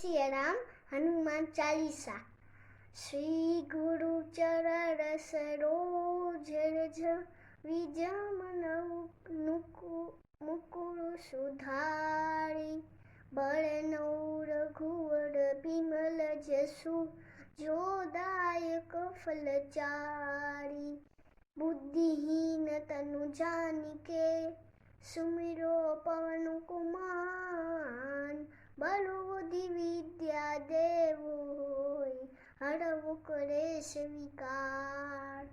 सियाराम हनुमान चालीसा। श्री गुरु चरण सरोज रज विजय मुकुर सुधारी। बरनौ रघुवर बिमल जसु जो दायक फलचारी। बुद्धिहीन तनु जानिके सुमिरो पवन कुमार। बलबुद्धि विद्या देवो होय हरहु कलेश विकार।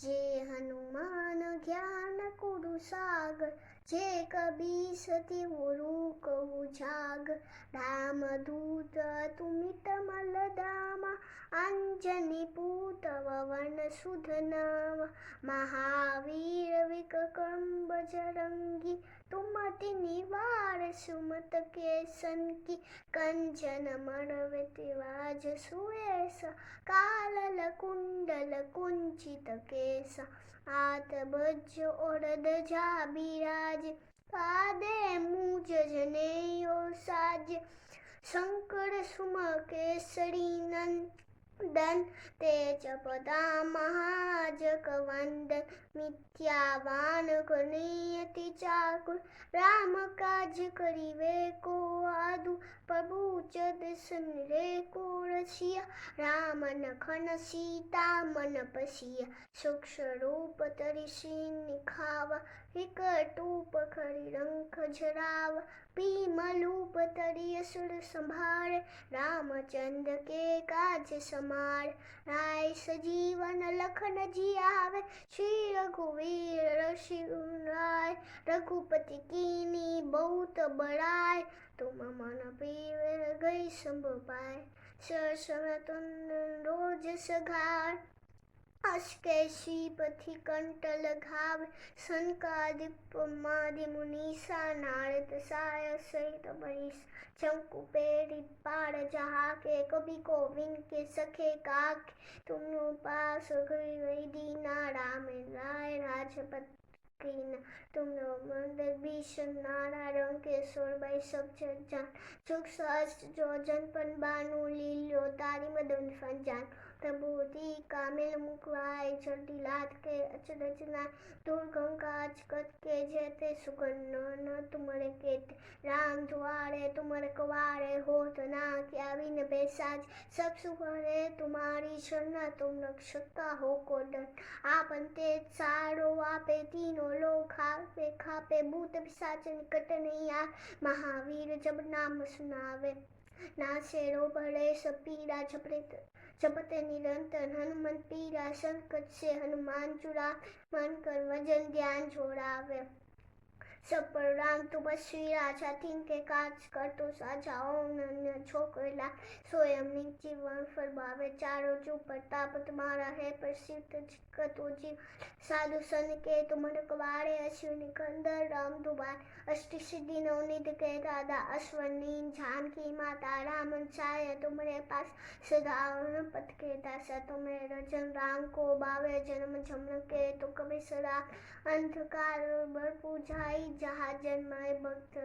जे हनुमान ज्ञान गुरु सागर जे कबीर गुरु कहु जागर। राम दूत तुमित मल धामा अंजनी पूत पवन सुत नामा। महावीर विक्रम बजरंगी तुमति निवार सुमत के संकी। कंचन मरवितिराज सुवेशा कालल कुंडल कुंचित केसा। हाथ वज्र और ध्वजा बिराज पादे मूज जनेऊ साज। शंकर सुमन केसरी नंदन तेज प्रताप महाजगवंदन। विद्यावान गुणियति चातुर राम काज करिबे को आतुर। प्रभु चरित्र को रसिया राम लखन सीता मन बसिया। सूक्ष्म रूप धरि सिर निखावा विकट रूप धरि लंक जरावा। भीम रूप धरि असुर संहारे रामचंद्र के काज समारे। राय सजीवन लखन जियावे श्री रघुवीर रघुराय। रघुपति कीन्ही बहुत बड़ाई तुम मन प्रिय गई सब पाए। सरसवतन रोज सगार अस के श्रीपति कंठ लगावे। सनकादिक ब्रह्मादि मुनीसा नारद सारद सहित बरिस। चमकु पेरित पार जहाँ के कवि कोविंद के सखे काके। तुम पास गई दीना राम राय राजपत कीना। तुम मंदिर भीषण नारा रंग के सोर भाई सब जान। सुख सहस्त्र जो जनपन बानु लील्यो तारी मदन फन जान। प्रभुति कामिल मुखवाय जल्दी लाद के अचरज नाय। दुर्गम काज कत के जेते सुगन न तुमरे केते। राम दुआरे तुमरे कवारे होत ना क्या बिन बेसाज। सब सुख है तुम्हारी शरण तुम रक्षका हो को डर। आपन तेज सारो आपे तीनों लोग खापे भूत पिशाच निकट नहीं आए। महावीर जब नाम सुनावे नासे रो भले सब पीरा जपते निरंतर। हनुमंत पीरा संकट से हनुमान छुड़ा। मन कर वजन ध्यान छोड़ावे। सब पर राम तपस्वी राजा तिनके काज कर तो साझा। ओम नन्य छोकला सोयम जीवन फरमावे। चारों जो प्रताप तुम्हारा है प्रसिद्ध तो जीव। साधु सन के तुम रखवारे अश्विनी कंदर राम दुबार। अष्ट सिद्धि नवनिधि के दादा अश्वनी जानकी माता। रामन छाया तुम्हारे पास सदा पथ के दासा। तुम्हें रजन राम को बावे जन्म जमन के तो कभी सदा। अंधकार बर पूजाई जहाँ जन्माए भक्त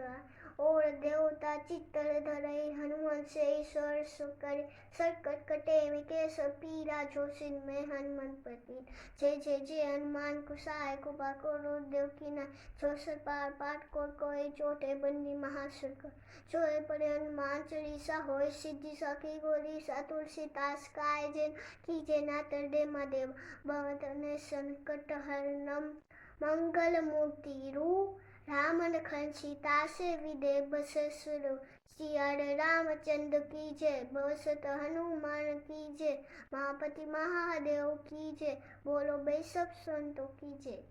और देवता चित्तर धरई। हनुमान से ईश्वर सुकर संकट कटे विकेश पीरा जो सिन में हनुमंत प्रतीन। जय जय जय हनुमान कुसाय कृपा करो देव की ना। जो सर पार पाठ कर कोई चोटे बंदी महासुर। जोए पड़े हनुमान चालीसा होय सिद्धि सखी गोरी सा। तुलसीदास काय जन कीजे नातर दे महादेव। भवतने संकट हरणम मंगल मूर्ति रूप। राम लखन सीता से विदे बस सुरु। श्री हरि रामचंद्र की जय बसत हनुमान की जय। महापति महादेव की जय बोलो भाई सब संतों की जय।